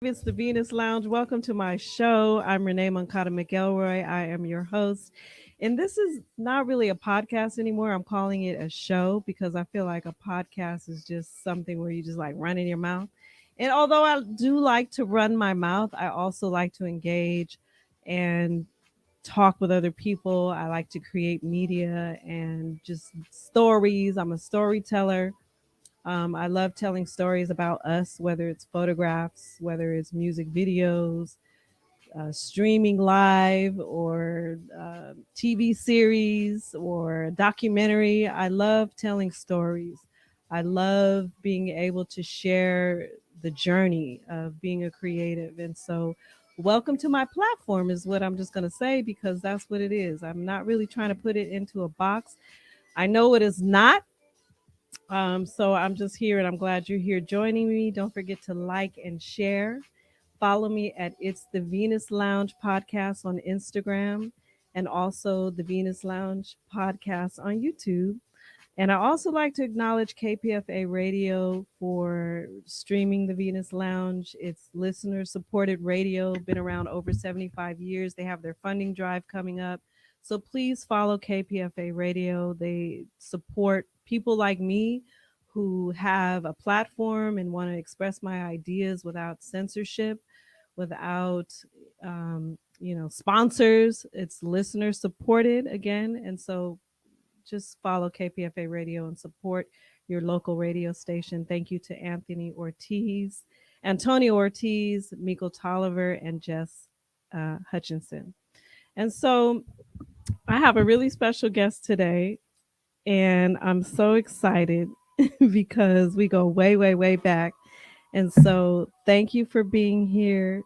It's the Venus Lounge. Welcome to my show. I'm Renee Moncada McElroy. I am your host. And this is not really a podcast anymore. I'm calling it a show because I feel like a podcast is just something where you just like running your mouth. And although I do like to run my mouth, I also like to engage and talk with other people. I like to create media and just stories. I'm a storyteller. I love telling stories about us, whether it's photographs, whether it's music videos, streaming live, or TV series or documentary. I love telling stories. I love being able to share the journey of being a creative. And so, welcome to my platform, is what I'm just going to say, because that's what it is. I'm not really trying to put it into a box. I know it is not, so I'm just here and I'm glad you're here joining me. Don't forget to like and share. Follow me at It's the Venus Lounge podcast on Instagram, and also the Venus Lounge podcast on YouTube. And I also like to acknowledge KPFA Radio for streaming the Venus Lounge. It's listener supported radio, been around over 75 years. They have their funding drive coming up. So please follow KPFA Radio. They support people like me who have a platform and want to express my ideas without censorship, without sponsors. It's listener supported again. And so just follow KPFA Radio and support your local radio station. Thank you to Antonio Ortiz, Miko Tolliver, and Jess Hutchinson. And so I have a really special guest today, and I'm so excited because we go way, way, way back. And so thank you for being here,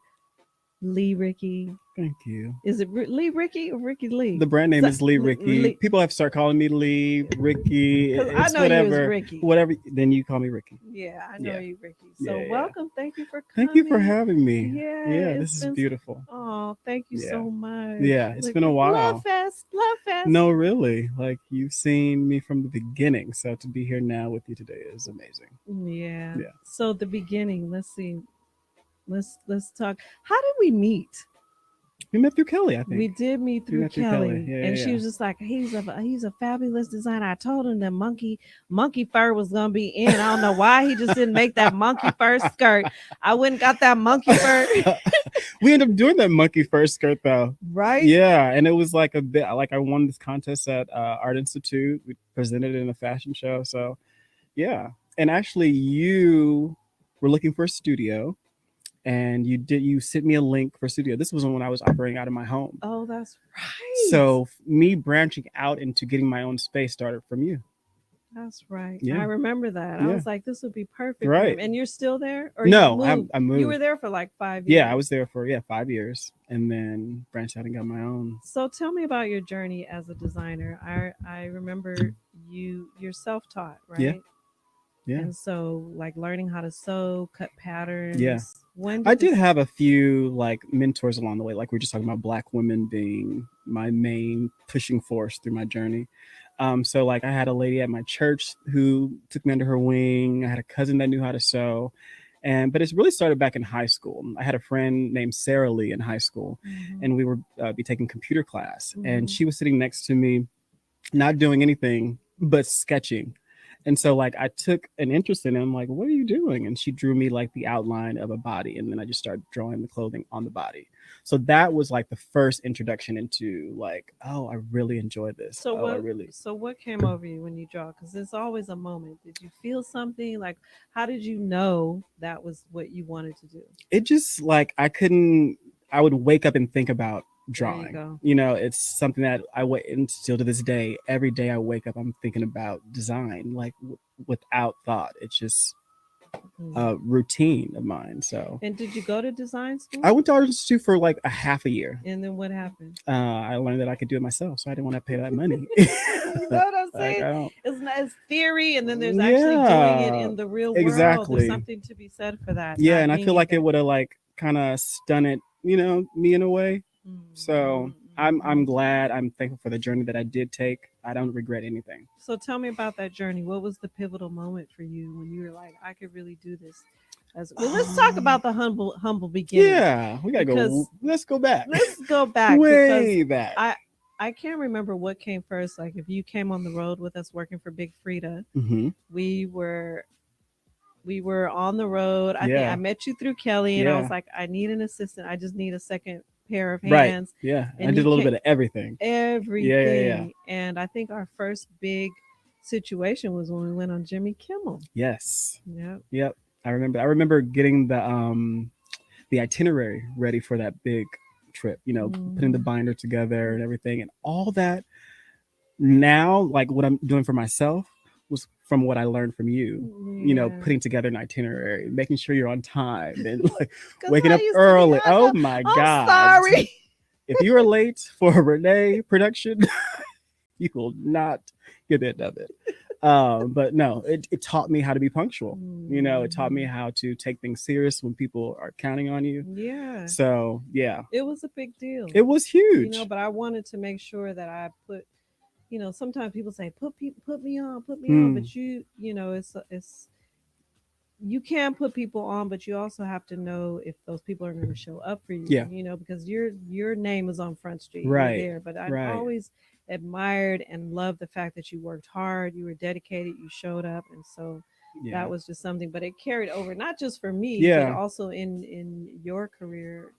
Lee Rickie. Thank you. Is it Lee Rickie or Ricky Lee? The brand name is Lee Rickie. People have to start calling me Lee, Ricky. It's I know whatever. You as Ricky. Whatever. Then you call me Ricky. Yeah, I know you, Ricky. So welcome. Thank you for coming. Thank you for having me. Yeah, this is beautiful. Oh, thank you so much. Yeah, it's been a while. Love fest. No, really. Like, you've seen me from the beginning. So to be here now with you today is amazing. Yeah. So the beginning. Let's see. Let's talk. How did we meet? We met through Kelly, I think. We did meet through Kelly. And she was just like, he's a fabulous designer. I told him that monkey fur was gonna be in. I don't know why he just didn't make that monkey fur skirt. I went and got that monkey fur. We ended up doing that monkey fur skirt though. Right? Yeah. And it was like a bit like I won this contest at Art Institute. We presented it in a fashion show. So yeah. And actually you were looking for a studio. And you sent me a link for a studio. This was when I was operating out of my home. Oh, that's right. So me branching out into getting my own space started from you. That's right. Yeah. I remember that. I was like, this would be perfect. Right. And you're still there? Or no, I moved. You were there for like 5 years. Yeah, I was there for 5 years, and then branched out and got my own. So tell me about your journey as a designer. I remember you're self-taught, right? Yeah. Yeah. And so like learning how to sew, cut patterns. Yeah. I did have a few like mentors along the way. Like we were just talking about Black women being my main pushing force through my journey. So like I had a lady at my church who took me under her wing. I had a cousin that knew how to sew. But it's really started back in high school. I had a friend named Sarah Lee in high school, and we were be taking computer class, and she was sitting next to me, not doing anything but sketching. And so like I took an interest in it. I'm like, what are you doing? And she drew me like the outline of a body. And then I just started drawing the clothing on the body. So that was like the first introduction into like, oh, I really enjoyed this. So what came over you when you draw? Because it's always a moment. Did you feel something? Like, how did you know that was what you wanted to do? It just like, I would wake up and think about drawing. It's something that and still to this day, every day I wake up, I'm thinking about design, like without thought. It's just a routine of mine. So. And did you go to design school? I went to Art Institute for like a half a year. And then what happened? I learned that I could do it myself, so I didn't want to pay that money. You know what I'm saying? It's theory, and then there's actually doing it in the real world. Exactly. There's something to be said for that. Yeah, and I feel like it would have like kind of stunned me in a way. So I'm glad. I'm thankful for the journey that I did take. I don't regret anything. So tell me about that journey. What was the pivotal moment for you when you were like, I could really do this? Well, let's talk about the humble beginnings. Yeah, we gotta go. Because Let's go back. let's go back because Way back. I I can't remember what came first. Like if you came on the road with us working for Big Freedia, Hmm. we were we were on the road. I think I Yeah. met you through Kelly, and I was Yeah. like, I need an assistant. I just need a second pair of Right. hands. Yeah. I And did you a little came bit of everything. Yeah. Yeah. Yeah. everything. And I think our first big situation was when we went on Jimmy Kimmel. Yes. Yep. Yep. I remember. I remember getting the itinerary ready for that big trip. You know, putting the Mhm. binder together and everything, and all that. Now, like what I'm doing for myself was from what I learned from you. You know, Yeah. putting together an itinerary, making sure you're on time, and like Because waking I up used to be early. on Oh time. my I'm God! sorry. If you are late for a Renee production, you will not get the end of it. But no, it taught me how to be punctual. You know, it taught me Mhm. how to take things serious when people are counting on you. Yeah. So yeah, It was a big deal. it was huge. But I wanted to make sure that I put, sometimes people say put me on, Hmm. but it's you can put people on, but you also have to know if those people are going to show up for you, Yeah. because your name is on Front Street, you're Right. there. But I Right. always admired and loved the fact that you worked hard, you were dedicated, you showed up, and so Yeah. that was just something. But it carried over not just for me, but Yeah. also in your career,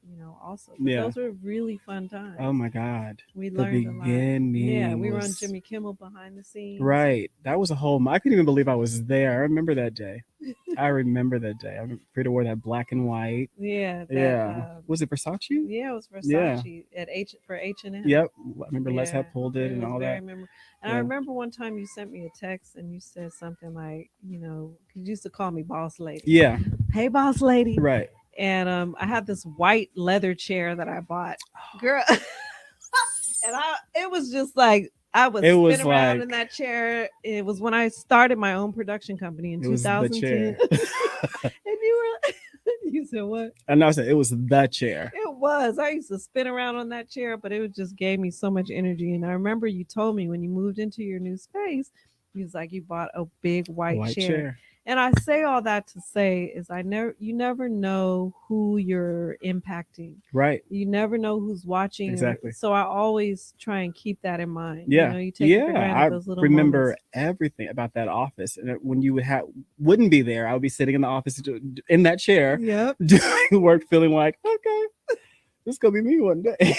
also. But Yeah. those were really fun Oh times. my God. We The learned a lot. Yeah, beginning we were on was Jimmy Kimmel behind the scenes. right. That was a whole. I couldn't even believe I was there. I remember that day. I remember that day. I remember Frida wore that black and white. Yeah, that Yeah. Was it Versace? yeah, it was Yeah. Versace at H&M. Yep. I remember Les Yeah, had pulled it it and was all very that. memorable. And I Yeah. remember one time you sent me a text and you said something like, 'cause you used to call me boss lady. Yeah. Hey, boss lady. Right. And I had this white leather chair that I bought, girl, and it was just like I was It was spinning around like in that chair. It was when I started my own production company in it was the 2010. chair. And you were, you said what? And I said it was the chair. It was. I used to spin around on that chair, but it just gave me so much energy. And I remember you told me when you moved into your new space, you was like you bought a big A white white chair. chair. And I say all that to say is you never know who you're impacting. Right. You never know who's watching. Exactly. So I always try and keep that in mind. Yeah. You take it for Yeah. granted I those little moments. remember everything about that office. And when you wouldn't be there, I would be sitting in the office in that chair Yep. doing work, feeling like, okay, this is gonna be me one day.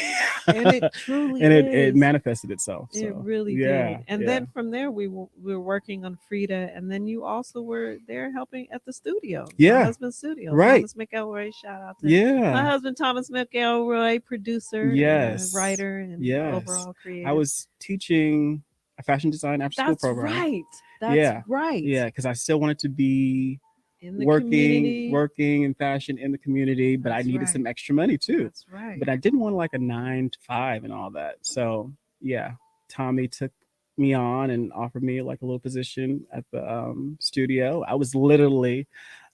And it truly And it is. manifested itself. It So really yeah. did. And Yeah. then from there, we were working on Frida, and then you also were there helping at the studio, my Yeah. husband's studio. Right. Thomas McElroy, shout out to my Yeah. husband, Thomas McElroy, producer, Yes. writer, and Yes. overall I creative. was teaching a fashion design after school That's program. right. That's Yeah. right. Yeah. Because I still wanted to be In the community. working in fashion in the community, but I That's needed right. some extra money too. That's right. But I didn't want like a 9 to 5 and all that. So yeah, Tommy took me on and offered me like a little position at the studio. I was literally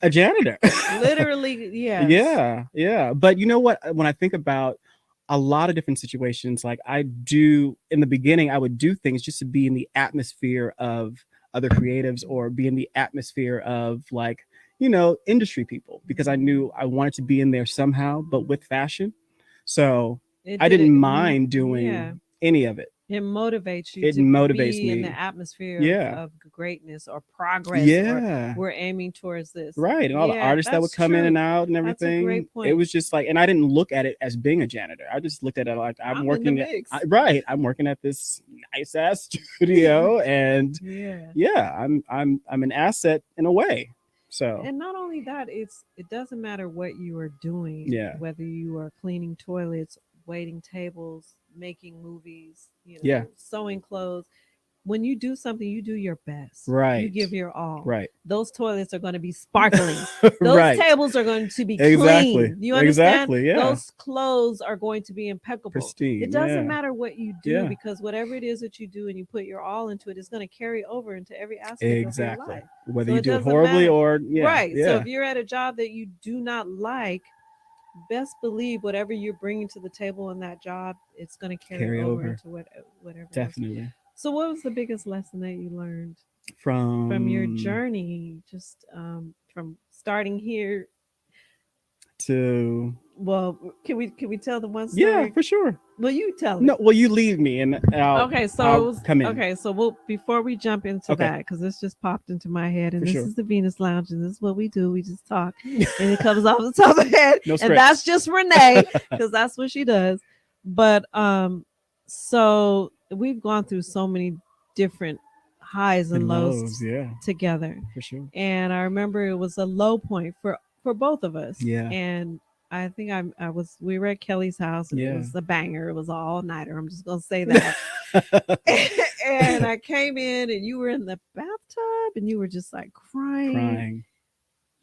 a janitor. Literally, yes. Yeah, yeah. But you know what? When I think about a lot of different situations, like I do in the beginning, I would do things just to be in the atmosphere of other creatives or be in the atmosphere of like, industry people because I knew I wanted to be in there somehow, but with fashion. So It I did didn't it. mind Yeah. doing any of it. It motivates you It to motivates be in the me. atmosphere Yeah. of greatness or progress, or Yeah. we're aiming towards this. Right. And all the Yeah, artists that would that's come in true. and out and That's a everything. great It point. was just like, and I didn't look at it as being a janitor. I just looked at it like I'm I'm in the working at, mix. right. I'm working at this nice ass studio. And Yeah. yeah, I'm an asset in a way. So And not only that, it doesn't matter what you are doing, yeah. whether you are cleaning toilets, waiting tables, making movies, Yeah. sewing clothes. When you do something, you do your best. You Right. give your all. Right. Those toilets are going to be sparkling. Those Right. tables are going to be Exactly. clean. You understand? Exactly. Yeah. Those clothes are going to be impeccable. Pristine. It doesn't Yeah. matter what you do, Yeah. because whatever it is that you do and you put your all into it, it's going to carry over into every aspect of your Exactly. life. Whether So you it do it doesn't horribly matter. or yeah. Right. So Yeah. if you're at a job that you do not like, best believe whatever you're bringing to the table in that job, it's going to carry Carry over over. into whatever else. Definitely. So, what was the biggest lesson that you learned from your From journey, just from starting here to. Well, can we tell the one Yeah, story? for sure. Well, you tell it. No, well, you leave me and Okay, so it I'll was come in. okay. So we'll before we jump into Okay, that, because this just popped into my head, and for this sure. is the Venus Lounge, and this is what we do. We just talk, and it comes off the top of the head, No and that's scripts. just Renee, because that's what she does. But so we've gone through so many different highs and And lows lows, yeah, together, for sure. and I remember it was a low point for both of us, Yeah, and I think I was we were at Kelly's house, and it yeah. was a banger. It was an all nighter. I'm just gonna say that. And I came in and you were in the bathtub and you were just like crying, Crying,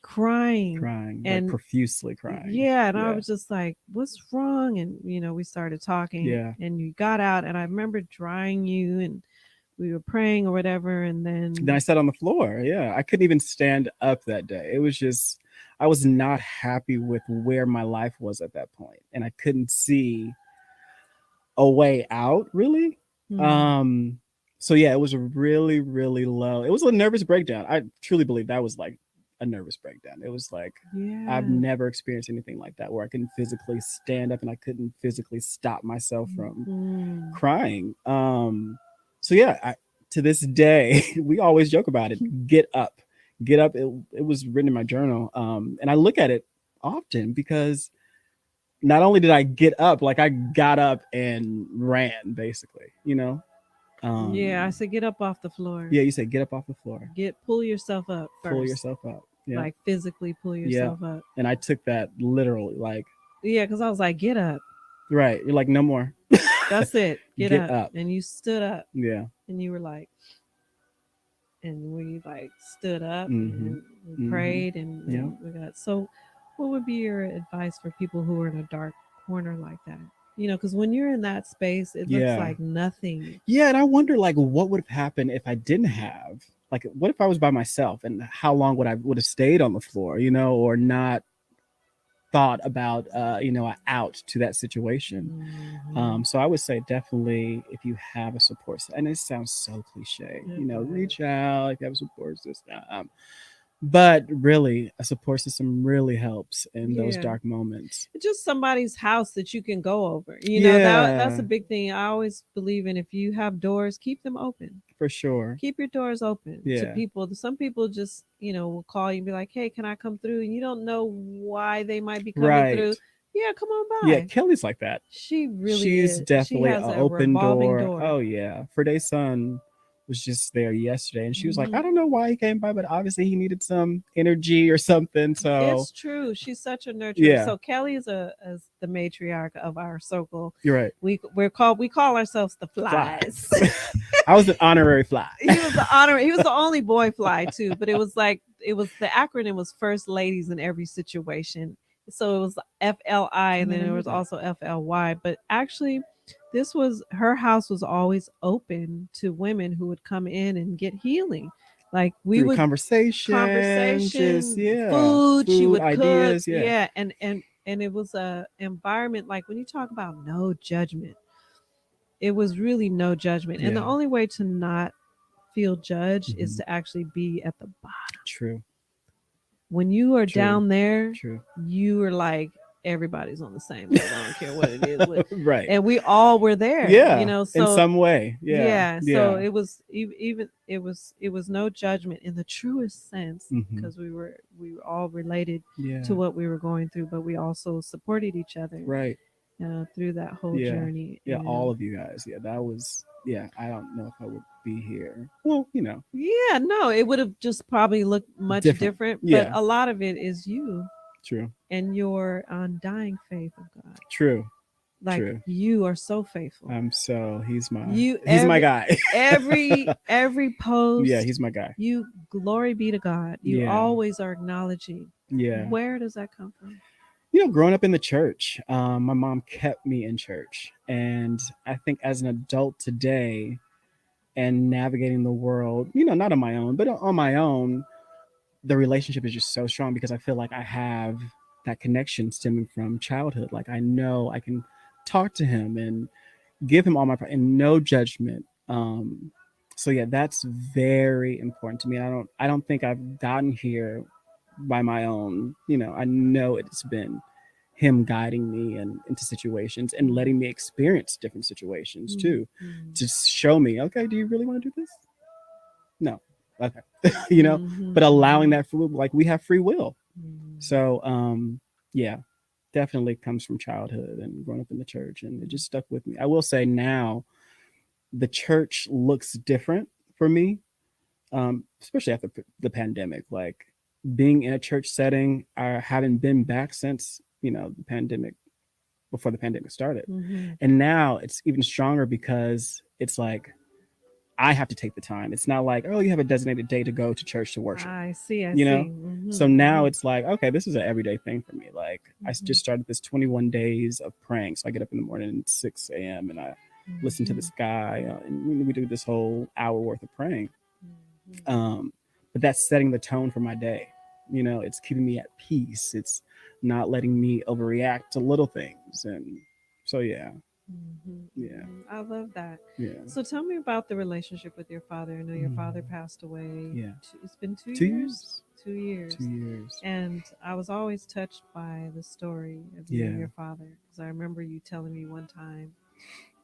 crying. crying, like And profusely crying. yeah, and I Yeah, was just like, what's wrong? And we started talking yeah. and you got out and I remember drying you and we were praying or whatever and Then I then sat on the floor. Yeah, I couldn't even stand up that day. It was just, I was not happy with where my life was at that point, and I couldn't see a way out really. hmm, Um, so yeah, it was a really, really low. It was a nervous breakdown. I truly believe that was like a nervous breakdown. It was like I've yeah. never experienced anything like that where I couldn't physically stand up and I couldn't physically stop myself from Hmm. crying. So yeah, to this day, we always joke about it. Get up, get up. It was written in my journal, and I look at it often because not only did I get up, like I got up and ran, basically. Yeah, I Um, said get up off the floor. yeah, you said get up off the floor, Pull yourself up pull first. yourself up. Yeah, Like physically pull yeah. yourself up. And I took that literally, like, Yeah, because I was like, get up. right. You're like, no more. That's it. Get Get up. up. And you stood up Yeah. and you were like, and we like stood up Mm-hmm. and we Mm-hmm. prayed and Yeah. then we got. So, what would be your advice for people who are in a dark corner like that? Because when you're in that space, it looks Yeah. like nothing. Yeah. And I wonder, like, what would have happened if I didn't have, like, what if I was by myself and how long would have stayed on the floor, or not thought about, an out to that situation. Mhm. So I would say definitely if you have a support system, and it sounds so cliche, It does. reach out if you have a support system. But really, a support system really helps in those Yeah. dark moments. It's just somebody's house that you can go over. That's Yeah, a big thing. I always believe in if you have doors, keep them open. for sure. Keep your doors open to Yeah, people. Some people just, will call you and be like, "Hey, can I come through?" And you don't know why they might be coming right. through. Yeah, come on Yeah, by. Kelly's like that. She really She's is. She definitely has an a open revolving door. door. Oh yeah, Friday's son was just there yesterday, and she was like, Hmm. "I don't know why he came by, but obviously he needed some energy or something." So It's true. She's such a nurturer. yeah, So Kelly is the matriarch of our circle. you're right. We call ourselves the Fly. flies. I was an honorary fly. He was the only boy fly too, but it was the acronym was first ladies in every situation. So it was FLI I and then never there knew was that. also FLY. But actually this was her house was always open to women who would come in and get healing. Like we Through would conversation, just conversation, yeah, food, she food would cook, ideas, yeah, yeah, and it was a environment like when you talk about no judgment, it was really no judgment. And the yeah. only way to not feel judged is Hmm. to actually be at the bottom. True, When you are true, down there, true. you are like everybody's on the same level. I don't care what it is. Right. And we all were there, Yeah, in So some way. Yeah, yeah, yeah. so it was even it was no judgment in the truest sense Hmm. because we were all related Yeah. to what we were going through, but we also supported each other Right. through that whole Yeah. journey. Yeah. And All of you guys. Yeah. That was. Yeah. I don't know if I would be here. Well, yeah, no, it would have just probably looked much different. different, but Yeah. a lot of it is you True. and your undying faith of God. True. Like True. you are so faithful. So You he's my guy. every Yeah. post, He's my guy. you glory be to God. You Yeah. always are acknowledging. Yeah. Where does that come from? Growing up in the church, my mom kept me in church. And I think as an adult today and navigating the world, not on my own, but on my own, the relationship is just so strong because I feel like I have that connection stemming from childhood. Like I know I can talk to him and give him all my and no judgment. So yeah, that's very important to me. I don't think I've gotten here by my own. I know it's been him guiding me and into situations and letting me experience different situations too, Mm-hmm. to show me, okay, do you really want to do this? No. Okay. Mm-hmm. But allowing that free, like we have free will. Mm-hmm. So, yeah, definitely comes from childhood and growing up in the church, and it just stuck with me. I will say now, the church looks different for me, especially after the pandemic. Like being in a church setting, I haven't been back since the pandemic, before the pandemic started, Mm-hmm. and now it's even stronger because it's like I have to take the time. It's not like, oh, you have a designated day to go to church to worship. I see. I you know see. Mm-hmm. so now Mm-hmm. it's like, okay, this is an everyday thing for me. Like I Mm-hmm. just started this 21 days of praying. So I get up in the morning at 6 a.m. and I listen to the sky, and we do this whole hour worth of praying. Mm-hmm. um, but that's setting the tone for my day. It's keeping me at peace. It's not letting me overreact to little things. And so yeah. Mm-hmm. Yeah. Hmm. I love that. Yeah. So tell me about the relationship with your father. I know your Mm. father passed away. Yeah. It's been 2 2 years. years. 2 years. 2 years. And I was always touched by the story of you and Yeah. your father, because I remember you telling me one time.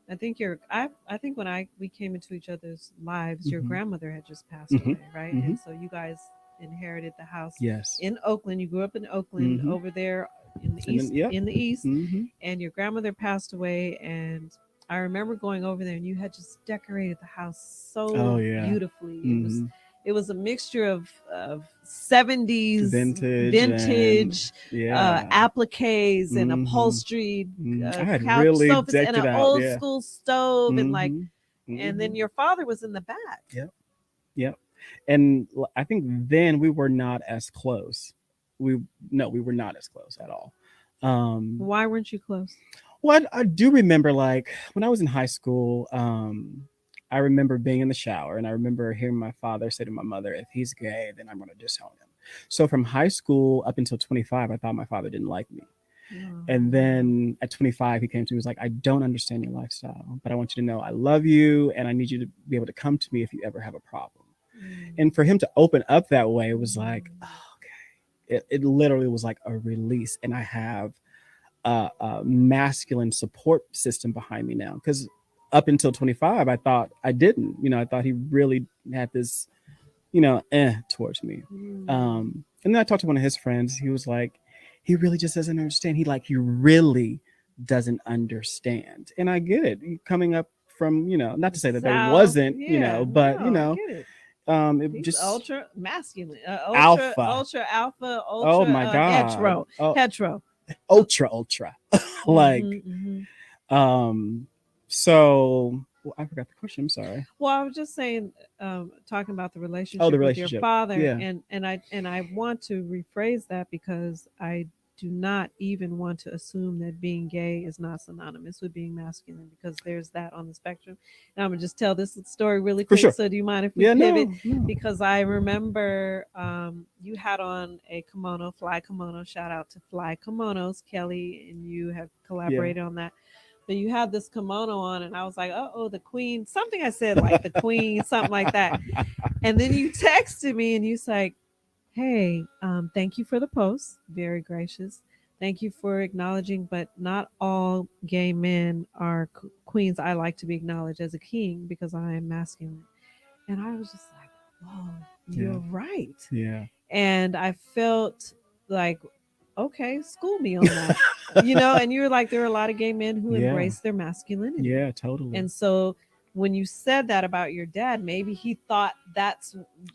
I think when I we came into each other's lives, your Mm-hmm. grandmother had just passed Mm-hmm. away, right? Mm-hmm. And so you guys inherited the house Yes. in Oakland. You grew up in Oakland, Mm-hmm. over there in the And then, east, yep. in the east, Mm-hmm. and your grandmother passed away. And I remember going over there, and you had just decorated the house Oh so yeah. beautifully. Mm-hmm. It was a mixture of 70s Vintage and vintage yeah. appliques and Mm-hmm. upholstery, I had couch really sofas, and decked an it out. old Yeah. school stove, and like, Mm-hmm. and Mm-hmm. then your father was in the back. Yep. Yep. And I think then we were not as close. We No, we were not as close at all. Um, Why weren't you close? Well, I do remember, like when I was in high school, I remember being in the shower and I remember hearing my father say to my mother, if he's gay, then I'm going to disown him. So from high school up until 25, I thought my father didn't like me. And Oh, then at 25, he came to me, he was like, I don't understand your lifestyle, but I want you to know I love you and I need you to be able to come to me if you ever have a problem. And for him to open up that way, it was like, oh, okay. It literally was like a release. And I have a masculine support system behind me now. Because up until 25, I thought I didn't. I thought he really had this, towards me. And then I talked to one of his friends. He was like, he really just doesn't understand. He really doesn't understand. And I get it. Coming up from, not the to say that there South, wasn't, yeah, but, no, I get it. it He's just ultra masculine, alpha. ultra alpha, Oh ultra my God. hetero, Oh, hetero. So, ultra. Like, mm-hmm. Um, so well, I forgot the question. I'm sorry. Well, I was just saying, talking about the Oh, the relationship with your relationship. father, Yeah. and I want to rephrase that, because I do not even want to assume that being gay is not synonymous with being masculine, because there's that on the spectrum. And I'm gonna just tell this story really For quick. sure. So, do you mind if we Yeah. pivot? No. No. Because I remember you had on a kimono, fly kimono. Shout out to Fly Kimonos, Kelly, and you have Yeah. collaborated on that. But you had this kimono on, and I was like, oh, the queen. Something I said, like the queen, something like that. And then you texted me and you said, hey, thank you for the post. Very gracious. Thank you for acknowledging, but not all gay men are queens. I like to be acknowledged as a king because I am masculine. And I was just like, whoa, Yeah. you're right. Yeah. And I felt like, okay, school me on that. And you were like, there are a lot of gay men who Yeah. embrace their masculinity. Yeah. Totally. And so when you said that about your dad, maybe he thought that's,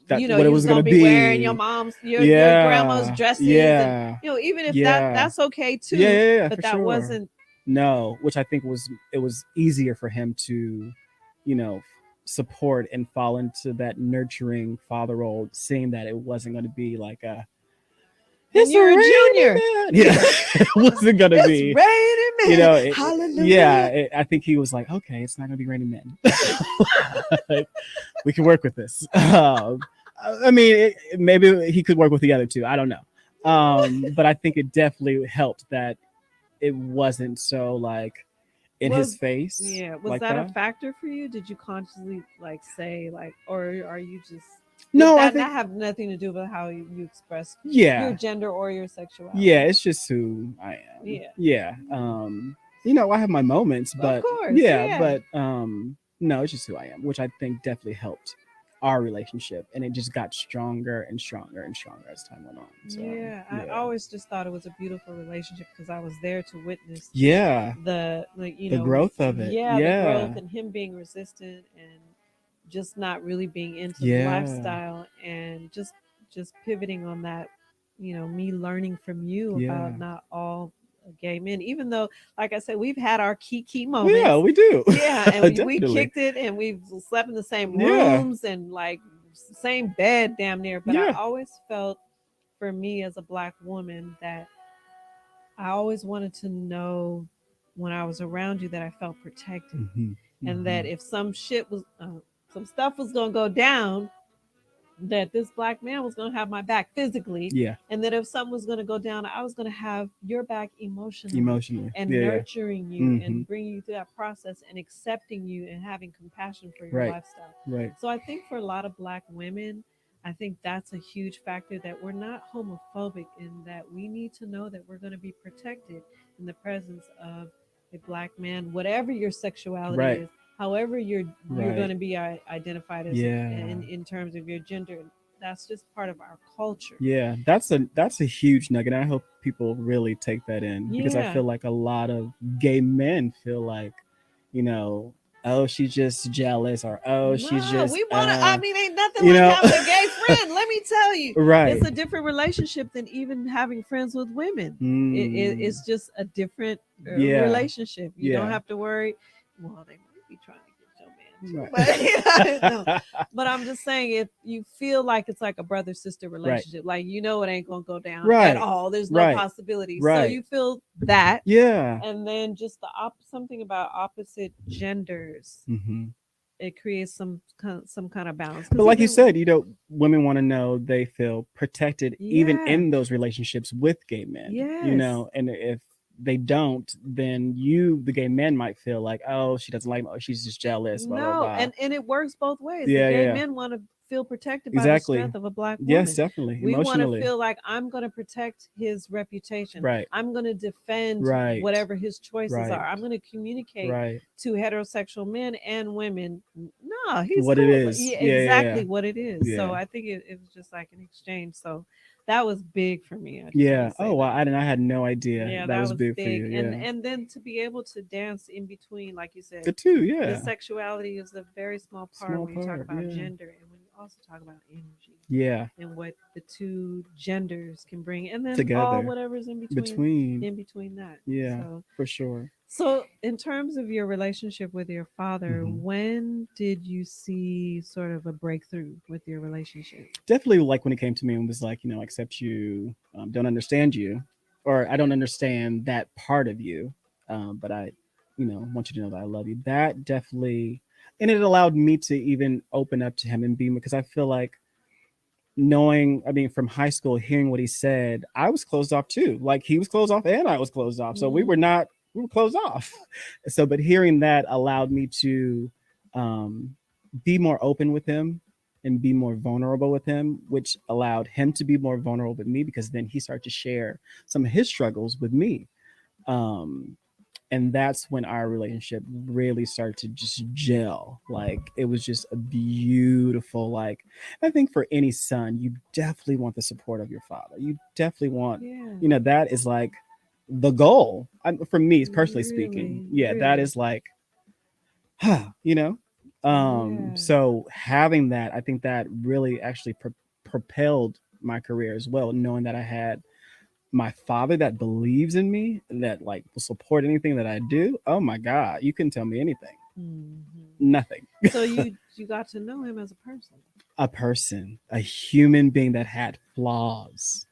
That's what it you was was gonna gonna be wearing your be. mom's, your grandma's Yeah. dresses, and Yeah. even if Yeah. that's okay Yeah. too, Yeah. Yeah. but For that sure. wasn't. No, which I think it was easier for him to, you know, support and fall into that nurturing father role, seeing that it wasn't going to be like a And it's a you're a raining junior. man. Yeah, it wasn't going to It's be. raining man. Yeah, Hallelujah. I think he was like, okay, it's not going to be raining men. Like, we can work with this. I mean, maybe he could work with the other two. I don't know. But I think it definitely helped that it wasn't so like in Was his face Yeah, was like that a that. factor for you? Did you consciously like say like, or are you just No, I That think not have nothing to do with how you express your yeah, gender or your sexuality. yeah, it's just who I am. Yeah, Yeah. I have my moments, of but course. yeah, Yeah. but no, it's just who I am, which I think definitely helped our relationship, and it just got stronger and stronger and stronger as time went on. So Yeah, I yeah, always just thought it was a beautiful relationship because I was there to witness yeah, you the know, growth of it. yeah, the Yeah, growth and him being resistant and just not really being into the yeah, lifestyle and just pivoting on that, me learning from you yeah. about not all gay men, even though, like I said, we've had our key Well, yeah, moments. we do. Yeah, and we Definitely. kicked it and we've slept in the same Yeah, rooms and like same bed damn near, but I yeah. always felt for me as a black woman that I always wanted to know when I was around you that I felt protected, Hmm. and Hmm. that if some stuff was gonna go down, that this black man was gonna have my back physically, Yeah, and that if something was gonna go down, I was gonna have your back emotionally emotionally. and Yeah, yeah. nurturing you Hmm. and bringing you through that process and accepting you and having compassion for your Right, lifestyle. right. So I think for a lot of black women, I think that's a huge factor, that we're not homophobic and that we need to know that we're going to be protected in the presence of a black man, whatever your sexuality Right, is, however you're going right. to be identified as Yeah. in terms of your gender. That's just part of our culture. Yeah, that's a huge nugget. And I hope people really take that in because I Yeah. feel like a lot of gay men feel like, you know, oh, she's just jealous, or oh, she's No, just we want to. I mean, ain't nothing you like know, having a gay friend. Let me tell you, right. it's a different relationship than even having friends with women. Mm, It's just a different yeah, relationship. You don't yeah, have to worry. Well, they might be trying to get your man too, right. but no. But I'm just saying, if you feel like it's like a brother sister Right, relationship, like it ain't gonna go down at right, all. There's no right, possibility. So right. you feel that, Yeah. and then just something about opposite genders, Hmm. it creates some kind of balance. But Because like you even said, women want to know they feel protected even yeah, in those relationships with gay men, yes, and if they don't, then the gay men might feel like, oh, she doesn't like me, oh, she's just jealous, blah, blah, no, blah. and it works both ways. The Yeah, gay yeah, men want to feel protected by the exactly. strength of a black Yes, woman. definitely. We want to Emotionally. feel like I'm going to protect his reputation. Right, I'm going to defend right, whatever his choices right, are. I'm going to communicate right. to heterosexual men and women. No, he's What it cool. is. Yeah, Yeah, yeah, exactly what it is. yeah. So I think it was just like an exchange. So that was big for me. I just want Yeah. to say Oh, wow. that. I had no idea Yeah, that that was was big for big. you. And Yeah. then to be able to dance in between, like you said, The two, the yeah. sexuality is a very small part Small when you talk part, about yeah. gender and when you also talk about energy Yeah. and what the two genders can bring, and then all Together. whatever's Between. in between that. Yeah, So for sure. in terms of your relationship with your father, Hmm. when did you see sort of a breakthrough with your relationship? Definitely, like when it came to me and was like, I accept you, don't understand you, or I don't understand that part of you, but I, want you to know that I love you. That definitely, and it allowed me to even open up to him and be, because I feel like knowing, I mean, from high school, hearing what he said, I was closed off too. Like he was closed off and I was closed off. So Mm, we were closed off. So, but hearing that allowed me to um, be more open with him and be more vulnerable with him, which allowed him to be more vulnerable with me because then he started to share some of his struggles with me. Um, and that's when our relationship really started to just gel. Like it was just a beautiful, like, I think for any son you definitely want the support of your father. You definitely want, yeah, that is like the goal. For me personally speaking, really, yeah, that really, is like huh, yeah. so having that, I think that really actually propelled my career as well, knowing that I had my father that believes in me, that like will support anything that I do. Oh my God, you couldn't tell me anything. Hmm. Nothing. So you got to know him as a person. A person, a human being that had flaws,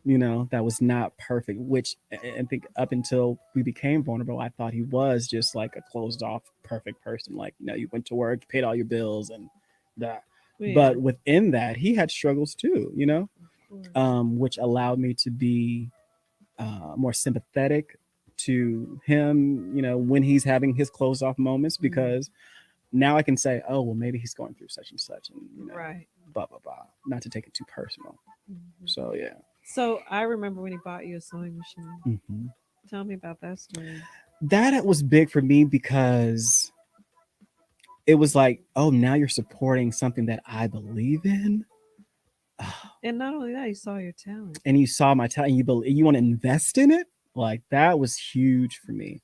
that was not perfect, which I think up until we became vulnerable, I thought he was just like a closed off, perfect person. Like, you went to work, paid all your bills, and that. Yeah, But within that, he had struggles too, of course. which allowed me to be more sympathetic to him, when he's having his closed off moments, Mm. because now I can say, oh, well, maybe he's going through such and such, and Right. blah blah blah. Not to take it too personal. Mhm. So yeah. So I remember when he bought you a sewing machine. Hmm. Tell me about that story. That was big for me because it was like, oh, now you're supporting something that I believe in. And not only that, he saw your talent. And you saw my talent, and you want to invest in it. Like that was huge for me.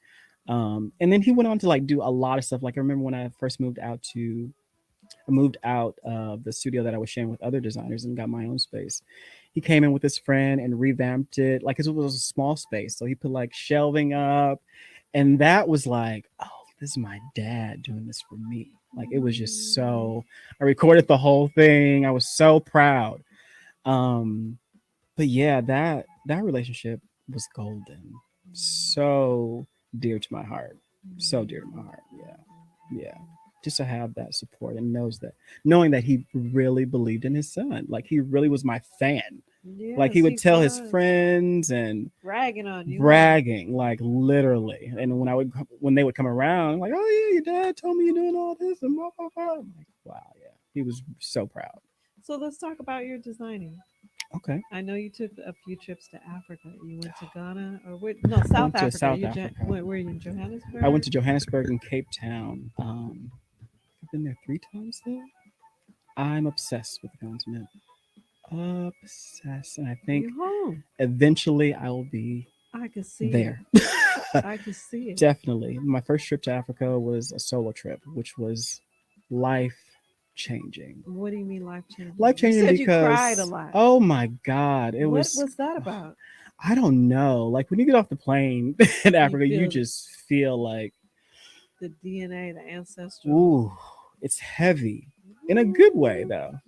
And then he went on to like do a lot of stuff. Like I remember when I first I moved out of the studio that I was sharing with other designers and got my own space. He came in with his friend and revamped it. Like it was a small space, so he put like shelving up, and that was like, oh, this is my dad doing this for me. Like it was just so. I recorded the whole thing. I was so proud. Um, but yeah, that relationship was golden. So dear to my heart. So dear to my heart. Yeah. Yeah. Just to have that support and knowing that he really believed in his son. Like he really was my fan. Like he Yes, would he tell his was friends and bragging on you, huh? bragging, like literally. And when they would come around, like, oh yeah, your dad told me you're doing all this and blah blah blah. I'm like, wow, yeah. He was so proud. So let's talk about your designing. Okay. I know you took a few trips to Africa. You went to Ghana or where? No, I South went to Africa. South Africa. Where were you in I went Johannesburg? to Johannesburg and Cape Town. I've been there 3 times though. I'm obsessed with the continent. Obsessed. And I think You home? eventually I will be I could see it. there. I could see it. Definitely. My first trip to Africa was a solo trip, which was life changing. What do you mean life changing? Life You changing said you cried a because, lot. oh my God, it What was, was that about? I don't know. Like when you get off the plane in You Africa, you feel just feel like, the DNA, the ancestral. ooh, it's heavy in a good way Ooh. though.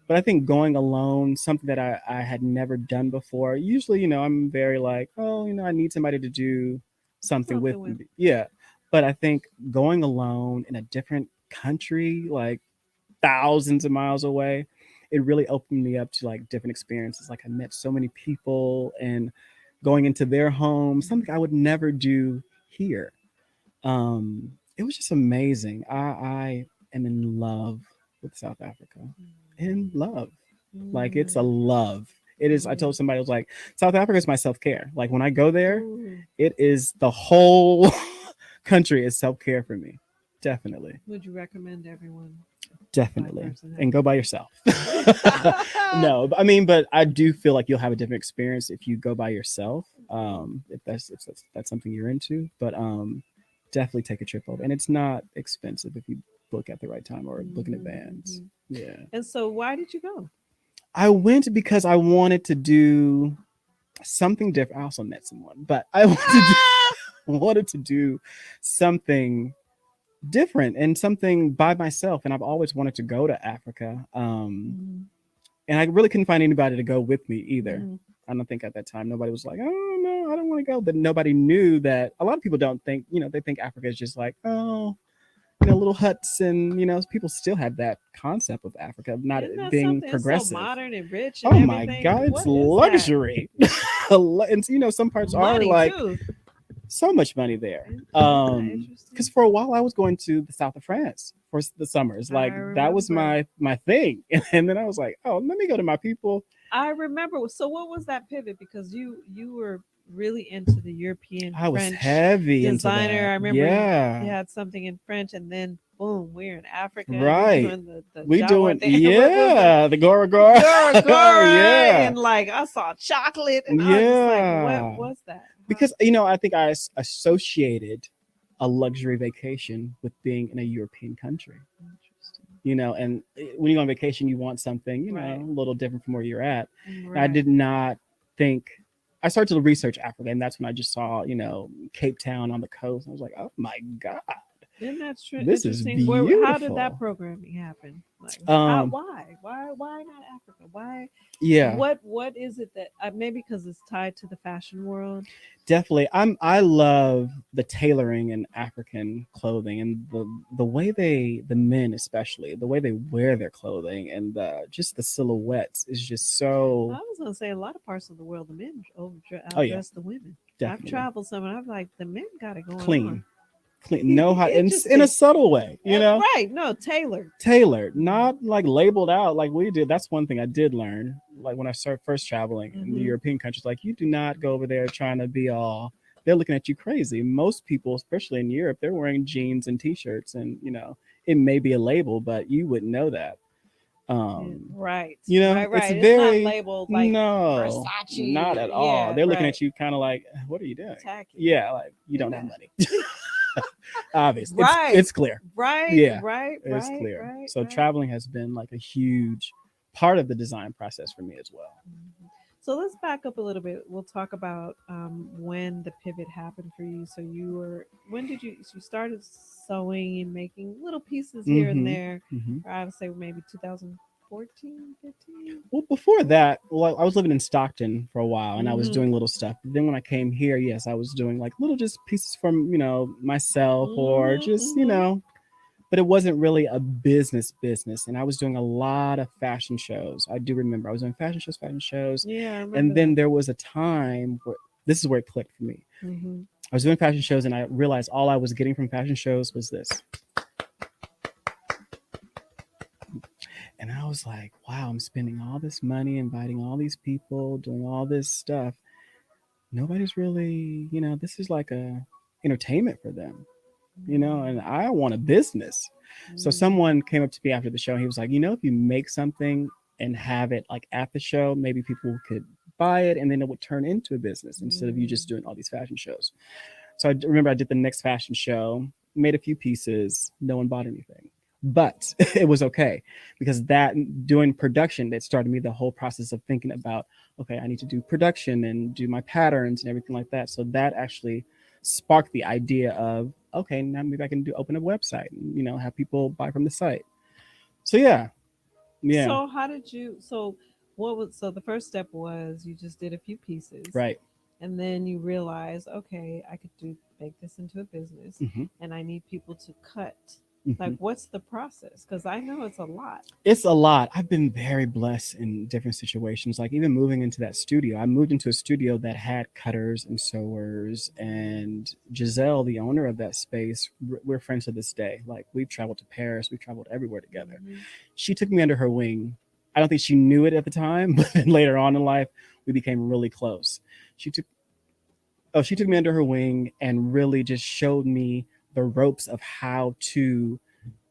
But I think going alone, something that I had never done before. Usually, I'm very like, oh, I need somebody to do something with Something with. me. Yeah. But I think going alone in a different country, like thousands of miles away, it really opened me up to like different experiences. Like I met so many people and going into their homes, something I would never do here. It was just amazing. I am in love with South Africa. In love. Like it's a Mm. love. It is. I Mm. told somebody I was like, South Africa is my self care. Like when I go there, Ooh. it is the whole country is self care for me. Definitely, Would you recommend everyone, black definitely, person, and go by yourself. have? No, I mean, but I do feel like you'll have a different experience if you go by yourself. If that's something you're into, but definitely take a trip over, and it's not expensive if you book at the right time or book in Mhm, advance. mhm. Yeah. And so, why did you go? I went because I wanted to do something different. I also met someone, but I wanted to do, wanted to do something different and something by myself. And I've always wanted to go to Africa. Mhm, And I really couldn't find anybody to go with me either. mhm. I don't think at that time nobody was like, oh no, I don't want to go. But nobody knew that a lot of people don't think, they think Africa is just like, oh, little huts, and people still have that concept of Africa not Isn't that being something? It's so progressive. modern and rich and Oh my everything. God, it's What is that? luxury. And some parts are Money like too. so much money there. Isn't that Because interesting? for a while I was going to the south of France for the summers. I Like that was remember. my thing. And then I was like, oh, let me go to my people. I remember. So, what was that pivot? Because you were really into the European I was French heavy into designer. that. I remember Yeah. you had something in French, and then boom, we're in Africa and we're Right. doing the We Jawa doing, thing. What was that? yeah, the Gora Gora. Gora Gora, Yeah. and like I saw chocolate, and I was just like, what Yeah. was that? Because I think I associated a luxury vacation with being in a European country. Interesting. And when you go on vacation, you want something, Right. a little different from where you're at. And I Right. did not think. I started to research Africa, and that's when I just saw, Cape Town on the coast. I was like, oh my God, Isn't that this is interesting? Where? How did beautiful. that programming happen? Like, how? Um, Why not Africa? Why? yeah, What is it that maybe because it's tied to the fashion world? definitely. I love the tailoring in African clothing and the way the men especially the way they wear their clothing and just the silhouettes is just so. I was gonna say a lot of parts of the world, the men Oh yeah, outdress the women. I've definitely traveled some, and I'm like, the men got it going on. clean. clean, know how, in a Interesting. subtle way, Right. No, tailored. tailored, not like labeled out like we did. That's one thing I did learn. Like when I started first traveling in the European countries, like you do not go over there trying to be all. They're looking at you crazy. Most people, especially in Europe, they're wearing jeans and t-shirts, and it may be a label, but you wouldn't know that. Right. It's Right. It's not very labeled like no, Versace. not at all. Yeah, They're looking right. at you kind of like, what are you doing? Tacky. Yeah, like you don't have Yeah. money. Obvious. Right. It's clear. Right. Yeah, Right. it's Right. clear. Right. So Right. traveling has been like a huge part of the design process for me as well. Mhm. So let's back up a little bit. We'll talk about when the pivot happened for you. So when did you started sewing and making little pieces here and Mm-hmm. there? Mm-hmm. I would say maybe 2014, 15. Well, before that, well, I was living in Stockton for a while, and I was Mm-hmm. doing little stuff. But then when I came here, yes, I was doing like little just pieces from myself, or Mm-hmm. just Mm-hmm. but it wasn't really a business. And I was doing a lot of fashion shows. I do remember I was doing fashion shows. Yeah, I remember And then that. there was a time where this is where it clicked for me. Mm-hmm. I was doing fashion shows, and I realized all I was getting from fashion shows was this. And I was like, wow, I'm spending all this money, inviting all these people, doing all this stuff. Nobody's really, this is like a entertainment for them, and I want a business. So someone came up to me after the show, and he was like, if you make something and have it like at the show, maybe people could buy it, and then it would turn into a business instead of you just doing all these fashion shows. So I remember I did the next fashion show, made a few pieces, no one bought anything. But it was okay, because that doing production, that started me the whole process of thinking about, okay, I need to do production and do my patterns and everything like that. So that actually sparked the idea of, okay, now maybe I can open a website and have people buy from the site. So yeah, So how did you? So what was? So the first step was you just did a few pieces, right. and then you realize, okay, I could make this into a business, Hmm. and I need people to cut. Like, Hmm. what's the process? Because I know it's a lot. It's a lot. I've been very blessed in different situations. Like even moving into that studio, I moved into a studio that had cutters and sewers. And Giselle, the owner of that space, we're friends to this day. Like we've traveled to Paris, we've traveled everywhere together. Mhm. She took me under her wing. I don't think she knew it at the time, but then later on in life, we became really close. She took she took me under her wing and really just showed me the ropes of how to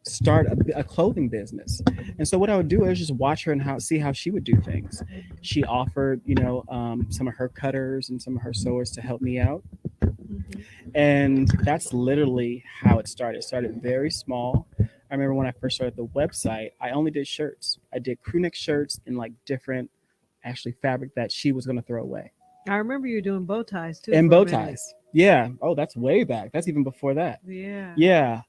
start a clothing business. And so what I would do is just watch her and see how she would do things. She offered, some of her cutters and some of her sewers to help me out. Mhm. And that's literally how it started. It started very small. I remember when I first started the website, I only did shirts. I did crew neck shirts in like different, actually, fabric that she was going to throw away. I remember you doing bow ties too And for a bow minute. ties. Yeah. Oh, that's way back. That's even before that. Yeah. Yeah.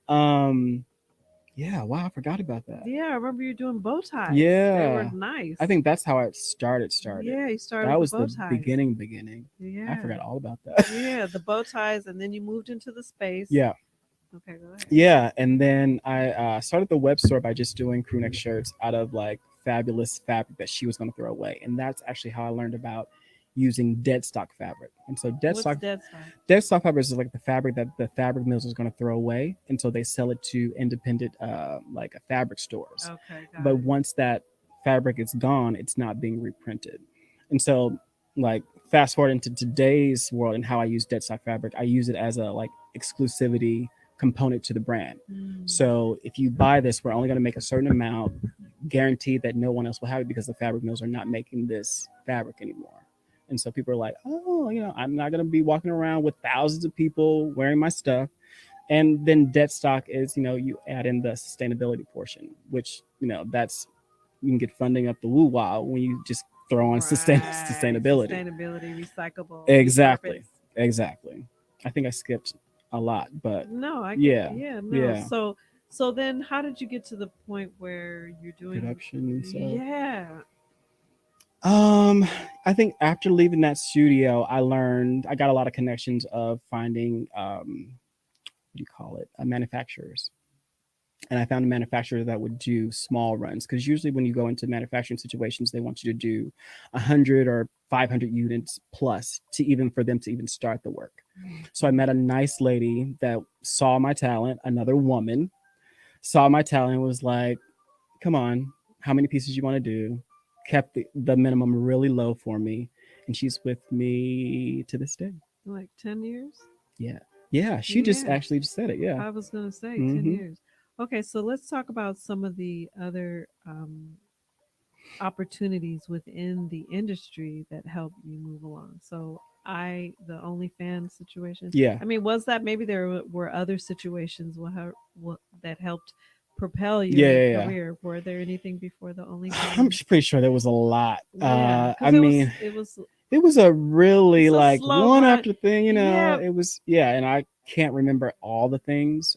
Yeah. Wow. I forgot about that. Yeah, I remember you doing bow ties. They were Yeah. nice. I think that's how it started. Yeah, you started That with was the bow the ties. beginning. I Yeah. forgot all about that. Yeah, the bow ties, and then you moved into the space. Yeah. Okay, go ahead. Yeah. And then I started the web store by just doing crew neck shirts out of like fabulous fabric that she was going to throw away. And that's actually how I learned about using dead stock fabric. And so What's dead stock? dead stock fabric is like the fabric that the fabric mills is going to throw away. And so they sell it to independent like fabric stores. Okay, got But it. once that fabric is gone, it's not being reprinted. And so, like, fast forward into today's world and how I use dead stock fabric, I use it as a like exclusivity component to the brand. Mm. So if you buy this, we're only going to make a certain amount, guaranteed that no one else will have it because the fabric mills are not making this fabric anymore. And so people are like, oh, I'm not going to be walking around with thousands of people wearing my stuff. And then dead stock is, you add in the sustainability portion, which, that's, you can get funding up the woo wow when you just throw on Right. sustainability. Sustainability, recyclable, Exactly. repurpose. Exactly. I think I skipped a lot, but No, I get. yeah, Yeah, no. yeah. So then, how did you get to the point where you're doing? Production and stuff. Yeah. Um, I think after leaving that studio, I got a lot of connections of finding what do you call it, manufacturers. And I found a manufacturer that would do small runs, because usually when you go into manufacturing situations, they want you to do 100 or 500 units plus to even for them to even start the work. So I met a nice lady that saw my talent. Another woman saw my talent and was like, come on, how many pieces you want to do? Kept the minimum really low for me. And she's with me to this day. Like 10 years? Yeah. Yeah. She just Yeah, actually just said it. Yeah. I was going to say 10 Mm-hmm. years. Okay, so let's talk about some of the other opportunities within the industry that help you move along. So, the OnlyFans situation. Yeah. I mean, was that maybe there were other situations that helped propel Yeah. your Yeah. Yeah. career? Were there anything before the I'm OnlyFans? pretty sure there was a lot. Yeah, I because mean, it was a really it's a like slow one grind. after thing, Yeah. it was, yeah. And I can't remember all the things.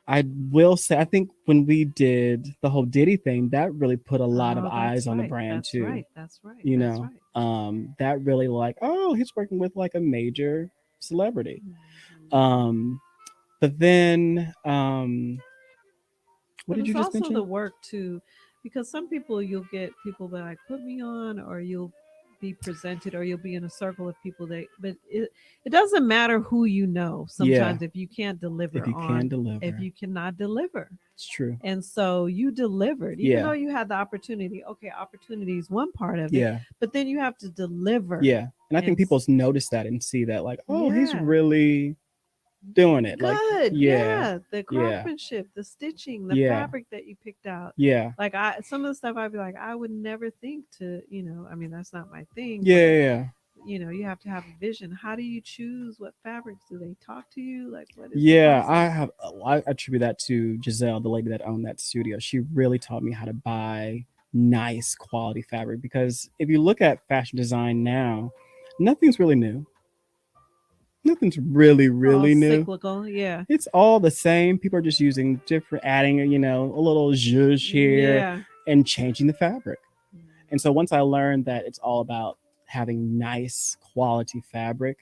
I will say, I think when we did the whole Diddy thing, that really put a lot of Oh, that's eyes on the right. brand That's too. right. That's right. That's right. That really like, oh, he's working with like a major celebrity. Mhm. Um, but then, what But did you it's just also the mention? work too, because some people you'll get people that like put me on, or you'll be presented, or you'll be in a circle of people that. But it doesn't matter who you know. Yeah, Sometimes if you can't if deliver you can on, if deliver, you cannot deliver, it's true. and so you delivered, even Yeah, though you had the opportunity. Okay, opportunity is one part of it, yeah, but then you have to deliver. yeah. And I think And people notice that and see that, like, oh, he's yeah, really doing it. Like, good. yeah, Yeah, the yeah, craftsmanship, the stitching, the yeah, fabric that you picked out. yeah, Like some of the stuff I'd be like, I would never think to, I mean, that's not my thing, yeah, but yeah. you have to have a vision. How do you choose what fabrics? Do they talk to you? Like, what is the Yeah, I process? have. I attribute that to Giselle, the lady that owned that studio. She really taught me how to buy nice quality fabric because if you look at fashion design now, nothing's really new. Nothing's really, It's all really new. cyclical. Yeah. It's all the same. People are just using different, adding, a little zhuzh here Yeah. and changing the fabric. And so once I learned that it's all about having nice quality fabric,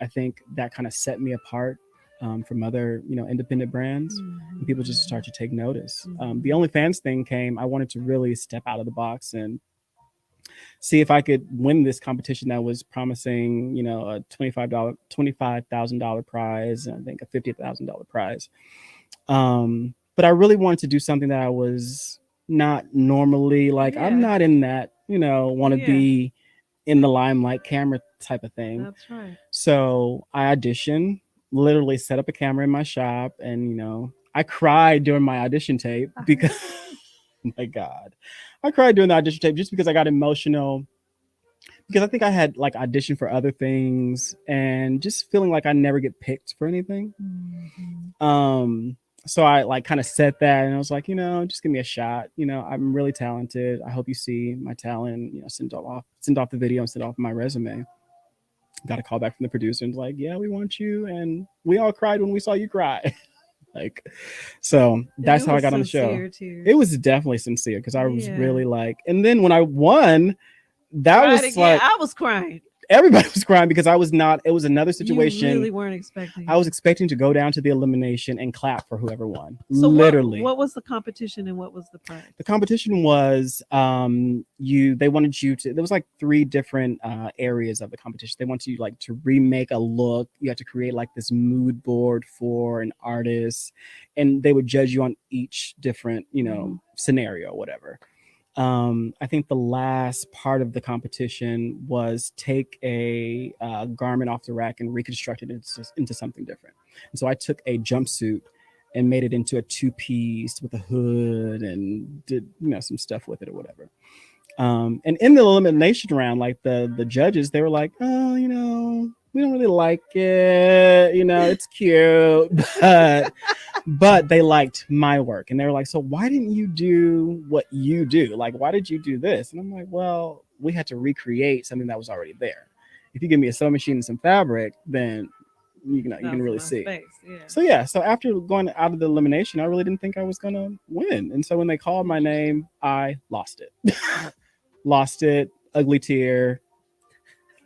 I think that kind of set me apart from other, independent brands. And people just start to take notice. The Mhm. OnlyFans thing came. I wanted to really step out of the box and see if I could win this competition that was promising, a $25,000 prize, and I think a $50,000 prize. But I really wanted to do something that I was not normally like. I'm Yeah. not in that, want to Yeah. be in the limelight camera type of thing. That's right. So I auditioned, literally set up a camera in my shop, and I cried during my audition tape because oh my God, I cried during the audition tape just because I got emotional because I think I had like auditioned for other things and just feeling like I never get picked for anything. Mhm. Um, so I like kind of said that and I was like, just give me a shot. I'm really talented. I hope you see my talent. Send off the video and send off my resume. Got a call back from the producer and was like, yeah, we want you, and we all cried when we saw you cry. Like, so And that's it how I was got on the show. sincere It tears. was definitely sincere because I was Yeah. really like, and then when I won, that Cried was again. like I was crying. everybody was crying because I was not. It was another You situation. really weren't expecting I it. was expecting to go down to the elimination and clap for whoever won. So Literally, what was the competition and what was the prize? the competition was they wanted you to. There was like three different areas of the competition. They wanted you like to remake a look. You had to create like this mood board for an artist, and they would judge you on each different Mhm. scenario, whatever. I think the last part of the competition was take a garment off the rack and reconstruct it into something different. And so I took a jumpsuit and made it into a two-piece with a hood and did some stuff with it or whatever. And in the elimination round, like the judges, they were like, oh, we don't really like it. It's cute, but they liked my work and they were like, so why didn't you do what you do? Like, why did you do this? And I'm like, well, we had to recreate something that was already there. If you give me a sewing machine and some fabric, then you That can was really my see. space. Yeah. So after going out of the elimination, I really didn't think I was gonna win. And so when they called my Interesting. name, I lost it. Lost it, ugly tear,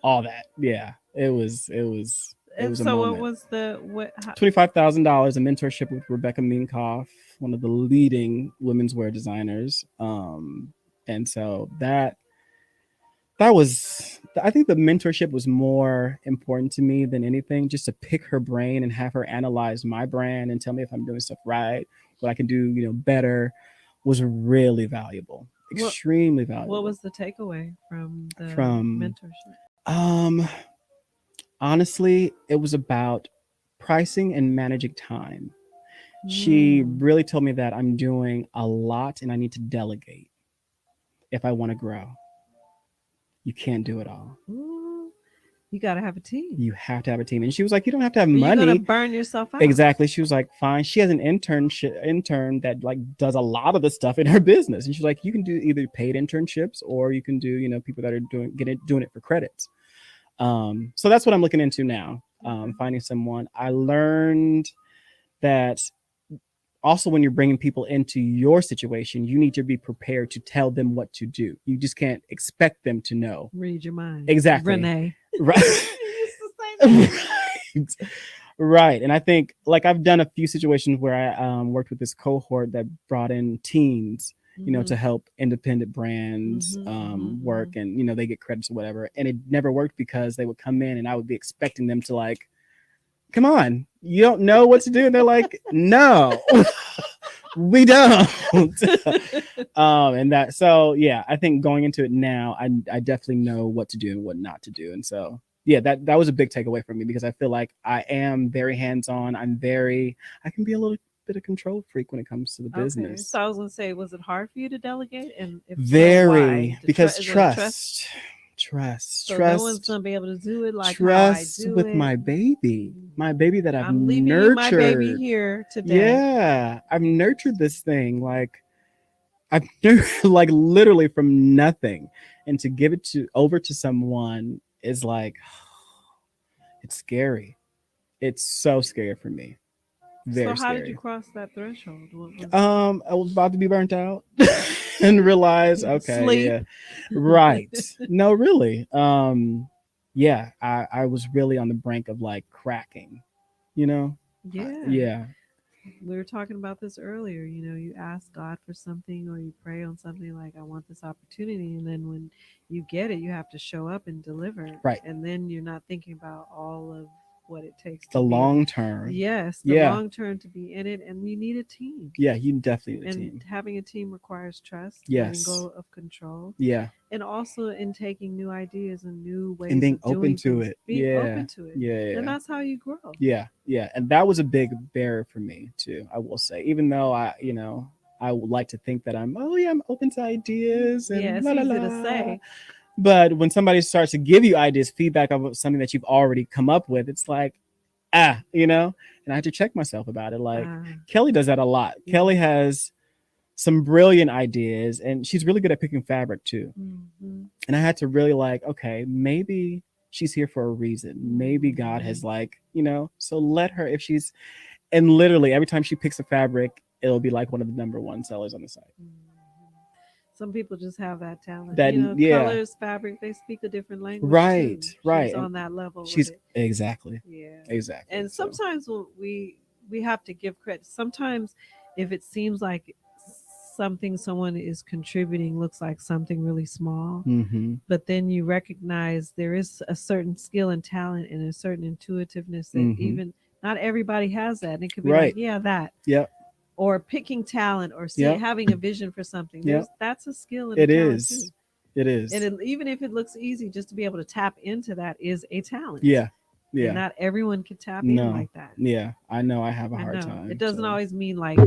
all that. Yeah. It was And a so what moment. was the what how, $25,000, a mentorship with Rebecca Minkoff, one of the leading women's wear designers. And so that was, I think the mentorship was more important to me than anything. Just to pick her brain and have her analyze my brand and tell me if I'm doing stuff right, what I can do, better, was really valuable, What extremely what valuable. was the takeaway from the From mentorship? um honestly, it was about pricing and managing time. She Mm. really told me that I'm doing a lot and I need to delegate if I want to grow. You can't do it all. Ooh, you got to have a team, You have to have a team. And she was like, you don't have to have or you're gonna money. burn yourself out. Exactly. She was like, fine. She has an intern that like does a lot of the stuff in her business. And she's like, you can do either paid internships or you can do, people that are doing it for credits. So that's what I'm looking into now. Okay. Finding someone. I learned that also when you're bringing people into your situation, you need to be prepared to tell them what to do. You just can't expect them to know. Read your mind. Exactly. Renee. Right. You used to say that. Right. Right. And I think like I've done a few situations where I worked with this cohort that brought in teens, to Mhm. help independent brands Mhm. Mhm. work, Mhm. and they get credits or whatever. And it never worked because they would come in and I would be expecting them to like, come on, you don't know what to do. And they're like, no, we don't. And that, so yeah, I think going into it now, I definitely know what to do and what not to do. And so yeah, that was a big takeaway for me because I feel like I am very hands-on. I can be a little bit of control freak when it comes to the Okay, so business. I was gonna say, was it hard for you to delegate, and if so, why? Very, because Is it a trust? trust, So no one's trust, gonna be able to do it like how I trust do with it. my baby that I've I'm leaving you my baby nurtured. here today. Yeah, I've nurtured this thing like I've like literally from nothing, and to give it to over to someone is like it's scary. It's so scary for me. So Very how did you scary. cross that threshold? What was I was about to be burnt out and realize, okay, sleep? yeah, right. No, really. Yeah, I was really on the brink of like cracking, you know? Yeah. Yeah, We were talking about this earlier. You ask God for something or you pray on something like, I want this opportunity. And then when you get it, you have to show up and deliver. right. And then you're not thinking about all of what it takes to The be long term. yes, the Yeah, long term to be in it. And you need a team. yeah, you definitely need a And team. having a team requires trust, letting Yes. go of control, Yeah. and also in taking new ideas and new And ways being of open doing to things, it. being Yeah. open to it. Yeah. And Yeah. that's how you grow. Yeah. Yeah. And that was a big barrier for me too, I will say. Even though I would like to think that oh yeah, I'm open to ideas Yeah, and it's la la easy to la. say. But when somebody starts to give you ideas, feedback of something that you've already come up with, it's like, and I had to check myself about it. Like Uh, Kelly does that a lot. Kelly mhm, has some brilliant ideas and she's really good at picking fabric too. mhm, And I had to really like, okay, maybe she's here for a reason. Maybe God has mhm. like, so let her, if she's, and literally every time she picks a fabric, it'll be like one of the number one sellers on the site. Mhm. Some people just have that talent. That, yeah, Colors, fabric, they speak a different language too. right, right. She's And on that level with she's it. exactly, Yeah. exactly. And So, sometimes we have to give credit. Sometimes if it seems like something someone is contributing looks like something really small, mm-hmm, but then you recognize there is a certain skill and talent and a certain intuitiveness that mm-hmm, even not everybody has that. And it could be like, right. yeah, that, Yep, or picking talent, or seeing, yep, having a vision for something. yep. That's a skill and a It talent too. is. It And is. even if it looks easy, just to be able to tap into that is a talent. Yeah, And yeah. not everyone can tap in No, like that. yeah. I know I have a I hard know it time. doesn't So, always mean like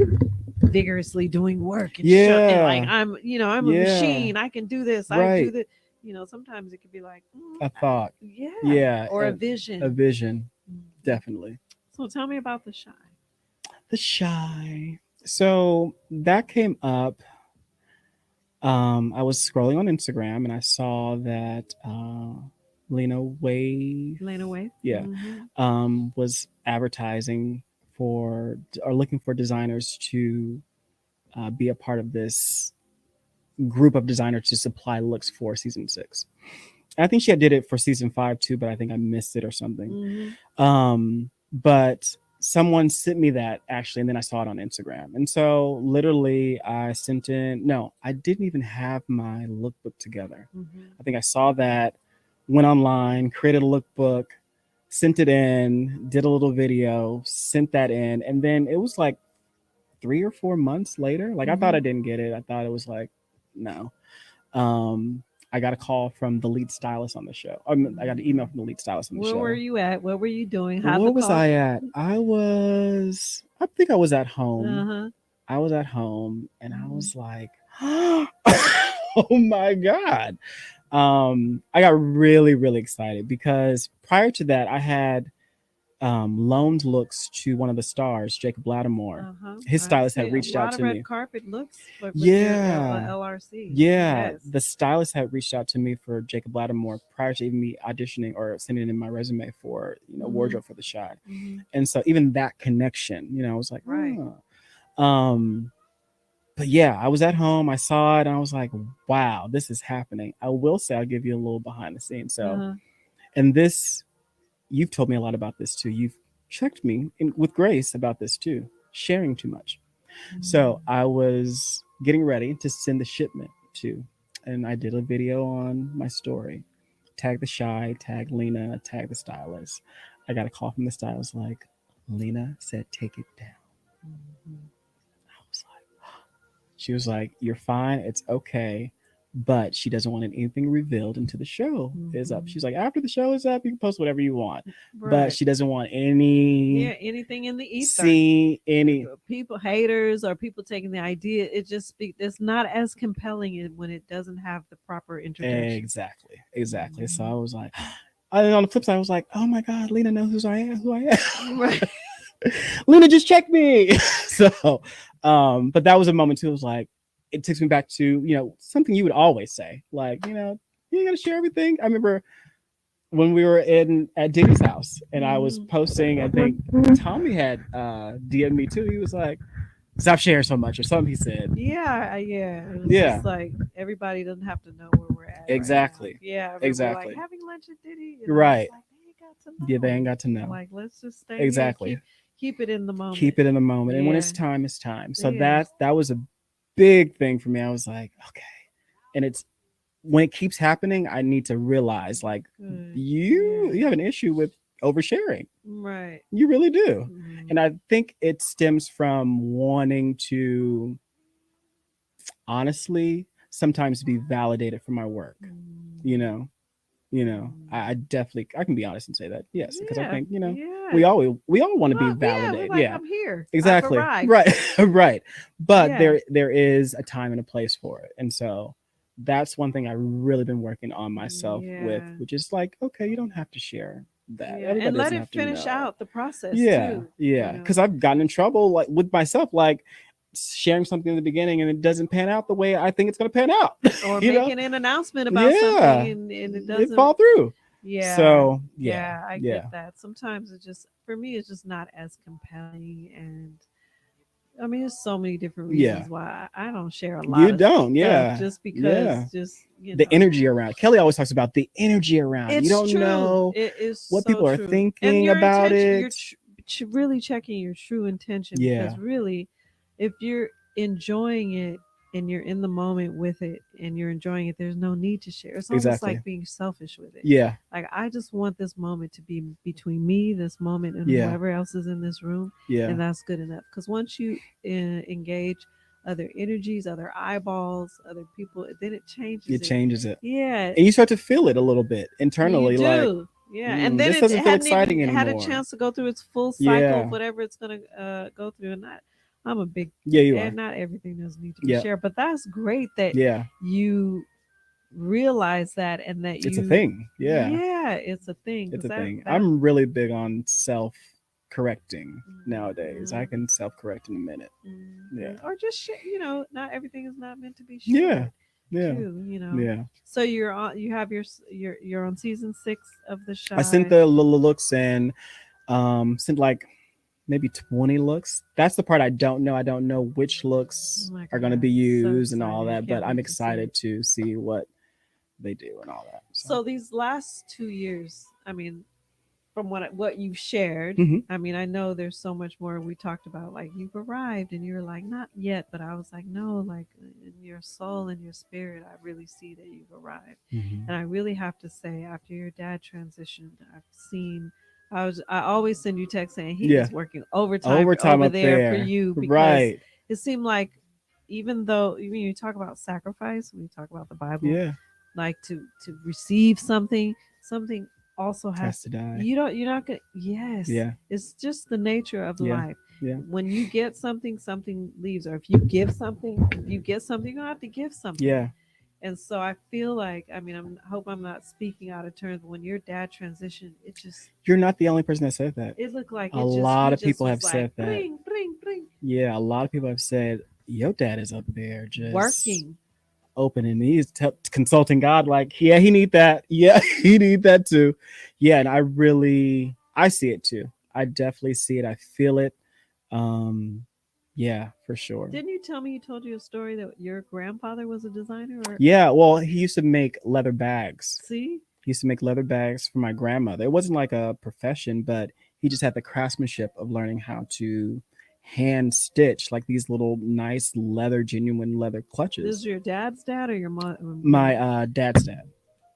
vigorously doing work and and like yeah, I'm a yeah. machine. I can do this. I do Right. that. Sometimes it could be like, A thought. yeah, Yeah, or a and a vision. vision, Mhm. definitely. So tell me about the shy. The shy. So that came up. I was scrolling on Instagram and I saw that Lena Wave, Lena Waithe. yeah, Hmm. was advertising for or looking for designers to be a part of this group of designers to supply looks for season 6. I think she had did it for season 5 too, but I think I missed it or something. Hmm. But someone sent me that actually, and then I saw it on Instagram. And so literally I sent in, no, I didn't even have my lookbook together. I think I saw that, went online, created a lookbook, sent it in, did a little video, sent that in. And then it was like 3 or 4 months later. Like I thought I didn't get it. I thought it was like, no. Um, I got a call from the lead stylist on the show. I got an email from the lead stylist on the Where show. were you at? What were you doing? How'd the Where was call? I at? I think I was at home. Uh-huh. I was at home and I was like, oh my God. I got really, really excited because prior to that, I had loaned looks to one of the stars, Jacob Lattimore. His I stylist see had a reached out lot of to red me. carpet looks with your Yeah. LRC. Yeah, Yes. the stylist had reached out to me for Jacob Lattimore prior to even me auditioning or sending in my resume for wardrobe for the shot, and so even that connection, I was like, Right. oh. But yeah, I was at home, I saw it, and I was like, wow, this is happening. I will say, I'll give you a little behind the scenes. So, and this, you've told me a lot about this too. You've checked me with Grace about this too, sharing too much. So I was getting ready to send the shipment to, and I did a video on my story. Tag the shy, tag Lena, tag the stylist. I got a call from the stylist like, Lena said, take it down. I was like, she was like, you're fine, it's okay. But she doesn't want anything revealed until the show is up. She's like, after the show is up, you can post whatever you want. But she doesn't want anything in the ether. See any people, haters, or people taking the idea. It's not as compelling when it doesn't have the proper introduction. Exactly. So I was like, and on the flip side, I was like, oh my God, Lena knows who I am. Right. Lena just checked me. So, but that was a moment too. It was like, it takes me back to, something you would always say, like, you got to share everything. I remember when we were at Diddy's house and I was posting, I think Tommy had DM'd me too. He was like, stop sharing so much or something he said. Yeah. It was just like, everybody doesn't have to know where we're at. Exactly. Right, yeah. Exactly. Like having lunch at Diddy. Right. Like, yeah, they ain't got to know. Like, let's just stay exactly. Here, keep it in the moment. Keep it in the moment. And when it's time, it's time. So that was a big thing for me. I was like, okay. And it's when it keeps happening, I need to realize like you have an issue with oversharing. Right. You really do. And I think it stems from wanting to honestly sometimes be validated for my work. I definitely I can be honest and say that. Yes, because I think, we all want to be validated. Like, I'm here. Exactly. Right. Right. But there is a time and a place for it. And so that's one thing I've really been working on myself with, which is like, okay, you don't have to share that. And let it finish out the process. Yeah. Because I've gotten in trouble like with myself, like sharing something in the beginning and it doesn't pan out the way I think it's going to pan out. Or making an announcement about something and it doesn't fall through. Yeah. So I get that. Sometimes it just, for me, it's just not as compelling. And I mean, there's so many different reasons why I don't share a lot. You don't, just because, the energy around. Kelly always talks about the energy around. It's you don't true. know it is what so people are true. thinking about it. You're really checking your true intention. Because really, if you're enjoying it and you're in the moment with it and you're enjoying it, there's no need to share. It's almost like being selfish with it. Yeah. Like, I just want this moment to be between me, this moment, and whoever else is in this room. Yeah. And that's good enough. Because once you engage other energies, other eyeballs, other people, then it changes. It changes it. Yeah. And you start to feel it a little bit internally. You do. Like, and then this doesn't feel exciting anymore. Had a chance to go through its full cycle of whatever it's gonna go through. And I'm a big you are. Not everything does need to be shared, but that's great that you realize that and that it's a thing. Yeah, it's a thing. It's a thing. I'm really big on self-correcting nowadays. I can self-correct in a minute. Or just not everything is not meant to be shared. Too, So you're on season 6 of the show. I sent the looks in, sent like maybe 20 looks. That's the part I don't know. I don't know which looks are going to be used and all that, but I'm excited to see what they do and all that. So these last 2 years, I mean, from what you've shared. Hmm. I mean, I know there's so much more we talked about. Like you've arrived, and you're like, not yet, but I was like, no, like in your soul and your spirit, I really see that you've arrived. Hmm. And I really have to say, after your dad transitioned, I've seen. I always send you text saying he Yeah. is working overtime Overtime over up there for there. you because Right. it seemed like even though when you talk about sacrifice, when you talk about the Bible, Yeah. like to receive something, something also has Has to, to die. you're not gonna, yes, Yeah. it's just the nature of Yeah. life. Yeah. When you get something, something leaves, or if you give something, if you get something, you're gonna have to give something. Yeah. And so I feel like, I mean, I hope I'm not speaking out of turn, but when your dad transitioned, it just, You're not the only person that said that. it looked like A it just, lot he of just people have was like said that. ring ring ring Yeah, a lot of people have said, your dad is up there just working. opening these, consulting God, like, yeah, he need that. Yeah, he need that too. Yeah, and I see it too. I definitely see it. I feel it. Um, yeah, for sure. Didn't you tell me, you told you a story that your grandfather was a designer, or Yeah, well, he used to make leather bags. see? He used to make leather bags for my grandmother. It wasn't like a profession, but he just had the craftsmanship of learning how to hand stitch like these little nice leather, genuine leather This is clutches. your dad's dad or your mom? My dad's dad.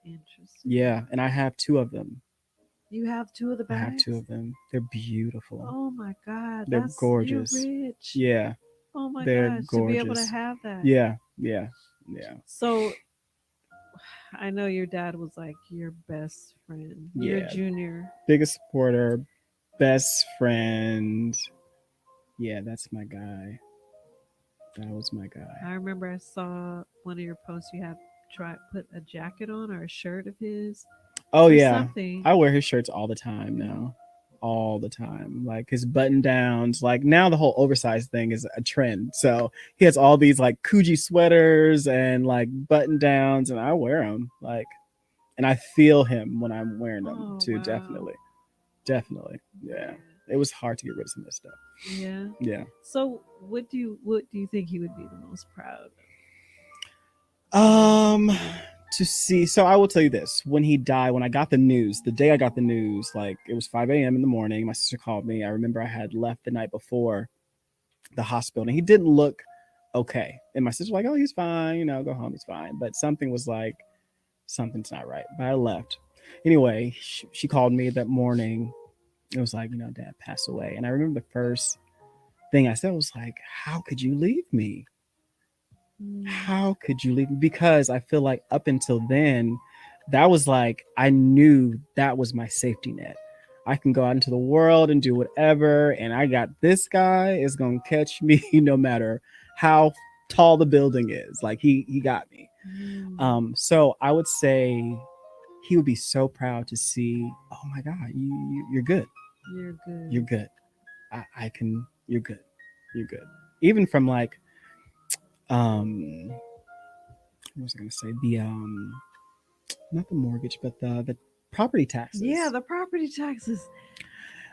Interesting. Yeah, and I have two of them. You have two of the I have two bags? of them. They're beautiful. Oh my God, They're that's, you're gorgeous. rich. Yeah, Oh my they're gosh, to be able to gorgeous. have that. Yeah, yeah, yeah, So I know your dad was like your best friend. Your yeah. junior. Biggest supporter, best friend. Yeah, that's my guy. That was my guy. I remember I saw one of your posts. You have try put a jacket on or a shirt of his Oh or yeah, something. I wear his shirts all the time now, all the time. Like his button downs. Like now the whole oversized thing is a trend. So he has all these like Coogee sweaters and like button downs, and I wear them. Like, and I feel him when I'm wearing them Oh too. wow. Definitely, definitely. Yeah, it was hard to get rid of some of this stuff. Yeah. Yeah. So what do you think he would be the most proud of? Um, to see. So I will tell you this: when he died, when I got the news, the day I got the news, like it was 5 a.m. in the morning. My sister called me. I remember I had left the night before the hospital, and he didn't look okay. And my sister was like, "Oh, he's fine. You know, go home. He's fine." But something was like, something's not right. But I left. Anyway, she called me that morning. It was like, Dad passed away, and I remember the first thing I said was like, "How could you leave me? Mm. How could you leave me?" Because I feel like up until then, that was like I knew that was my safety net. I can go out into the world and do whatever, and I got this guy is gonna catch me no matter how tall the building is. Like he got me. Mm. So I would say he would be so proud to see. Oh my God, you're good. You're You're good. good. I can. You're good. You're good. Even from like what was I gonna say? The not the mortgage, but the property taxes. Yeah, the property taxes.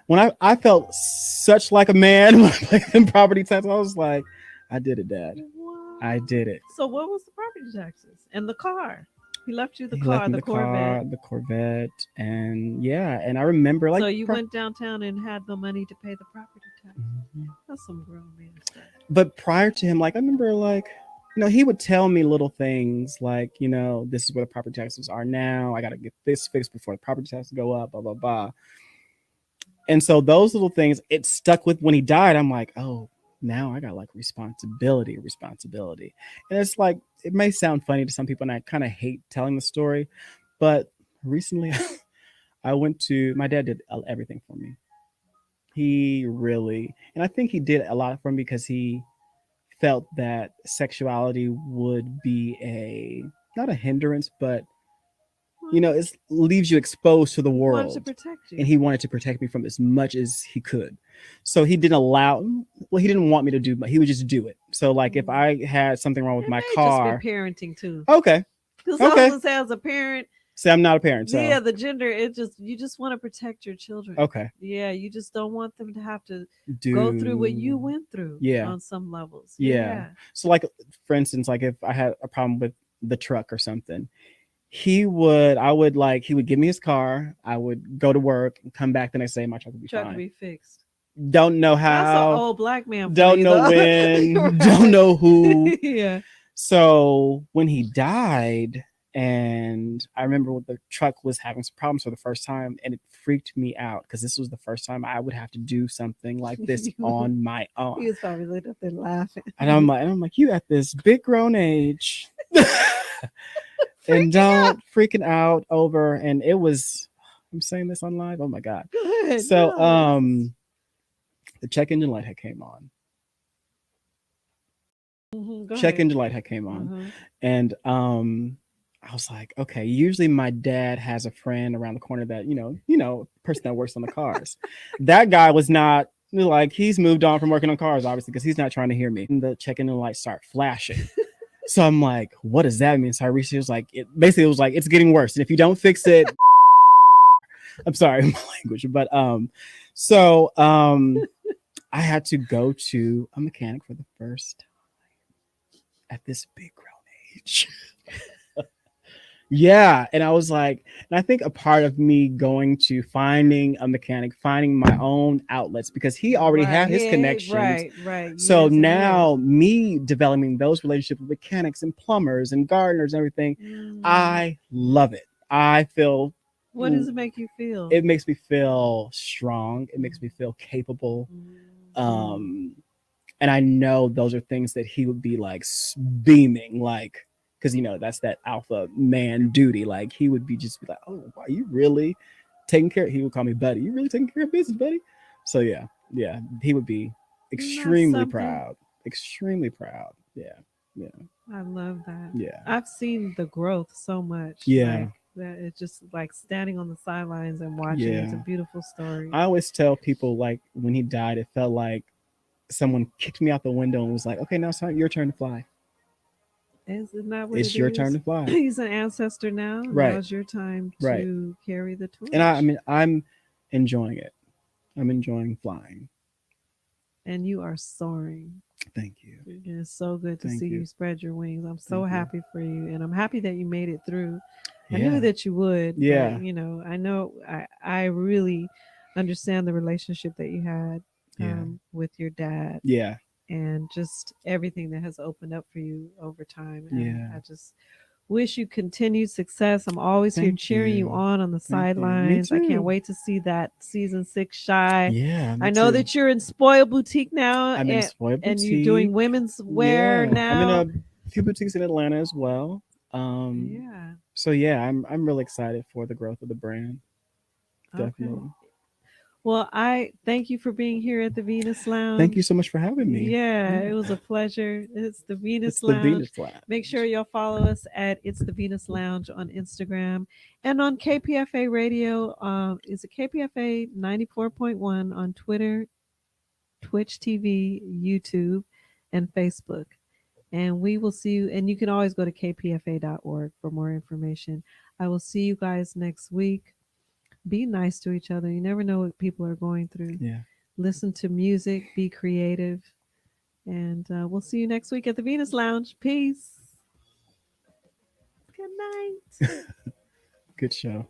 When I felt such like a man when I played in property taxes, I was like, I did it, Dad. Wow. I did it. So what was the property taxes and the car? He left you the He left car, me the the Corvette. car, the Corvette, and yeah, and I remember like So you went downtown and had the money to pay the property tax. Mhm. That's some grown man stuff. But prior to him, like I remember like he would tell me little things like, this is where the property taxes are now. I got to get this fixed before the property taxes go up, blah, blah, blah. And so those little things, it stuck with when he died. I'm like, oh, now I got like responsibility. And it's like, it may sound funny to some people, and I kind of hate telling the story, but recently I went to, my dad did everything for me. He really, and I think he did a lot for me because he felt that sexuality would be not a hindrance, but it leaves you exposed to the He wanted to world, protect you. and he wanted to protect me from as much as he could. So he didn't he didn't want me to do, but he would just do it. So like if I had something wrong with It my may car, just be parenting too. okay, Because I was gonna say, as a parent, say I'm not a parent, so yeah, the gender, it just, you just want to protect your children. okay, Yeah, you just don't want them to have to do go through what you went through. Yeah. On some levels. Yeah. Yeah. So like for instance, like if I had a problem with the truck or something, he would give me his car. I would go to work and come back the next day. My truck would be Truck to fine. be fixed. Don't know That's an how, old black man for don't you, know though. when, don't Right. know who. Yeah. So when he died, and I remember when the truck was having some problems for the first time, and it freaked me out because this was the first time I would have to do something like this on my own. He was probably looking up there laughing. And I'm like, you at this big grown age, and Freaking out. don't freaking out over. And it was, I'm saying this on live. Oh my god. Good. So No, this is. the check engine light had came on. Go Check ahead. engine light had came on, Uh-huh. and I was like, okay. Usually my dad has a friend around the corner that person that works on the cars. That guy was not like, he's moved on from working on cars, obviously, because he's not trying to hear me. And the check engine lights start flashing. So I'm like, what does that mean? So I reached, it was like, it's getting worse. And if you don't fix it, I'm sorry, my language, but so I had to go to a mechanic for the first time at this big grown age. Yeah. And I was like, and I think a part of me going to finding a mechanic, finding my own outlets, because he already Right. had his He, connections. right. So Years and years. now me developing those relationships with mechanics and plumbers and gardeners and everything, Mm. I love it. I feel, What does it make you feel? it makes me feel strong. It makes me feel capable. Mm. Um, and I know those are things that he would be like beaming, like, because that's that alpha man duty. Like he would be just be like, "Oh, are you really taking care?" He would call me buddy. You really taking care of business, buddy? So yeah, he would be Isn't that extremely something? proud, extremely proud. Yeah, yeah, I love that. yeah, I've seen the growth so much. yeah, Like that it's just like standing on the sidelines and watching. It's a yeah. beautiful story. I always tell people, like, when he died, it felt like someone kicked me out the window and was like, "Okay, now it's time, your turn to fly. Isn't that what it It's your turn is? to fly." He's an ancestor now. Right, Now's your time right. to carry the And I torch. mean, I'm enjoying it. I'm enjoying flying. And you are soaring. Thank you. It's so good to Thank see you. you spread your wings. I'm so Thank you. happy for you. And I'm happy that you made it through. I knew Yeah. that you would, but Yeah. I know I really understand the relationship that you had Yeah. with your dad Yeah. and just everything that has opened up for you over time. And Yeah. I just wish you continued success. I'm always here Thank cheering you you. on the Thank you. Me sidelines. I can't too. wait to see that season 6 shy. Yeah, I me know too. that you're in Spoil Boutique now, I'm in a Spoy and you're boutique. doing women's wear Yeah. I'm in now. a few boutiques in Atlanta as well. Um, Yeah. so yeah, I'm really excited for the growth of the brand. Okay. Definitely. Well, I thank you for being here at the Venus Thank you Lounge. so much for having me. Yeah, it was Yeah. a pleasure. It's the Venus It's the Lounge. Venus Flat. Make sure y'all follow us at It's the Venus Lounge on Instagram and on KPFA Radio. Is it KPFA 94.1 on Twitter, Twitch TV, YouTube, and Facebook. And we will see you. And you can always go to kpfa.org for more information. I will see you guys next week. Be nice to each other. You never know what people are going through. Yeah. Listen to music, be creative. And we'll see you next week at the Venus Lounge. Peace. Good night. Good show.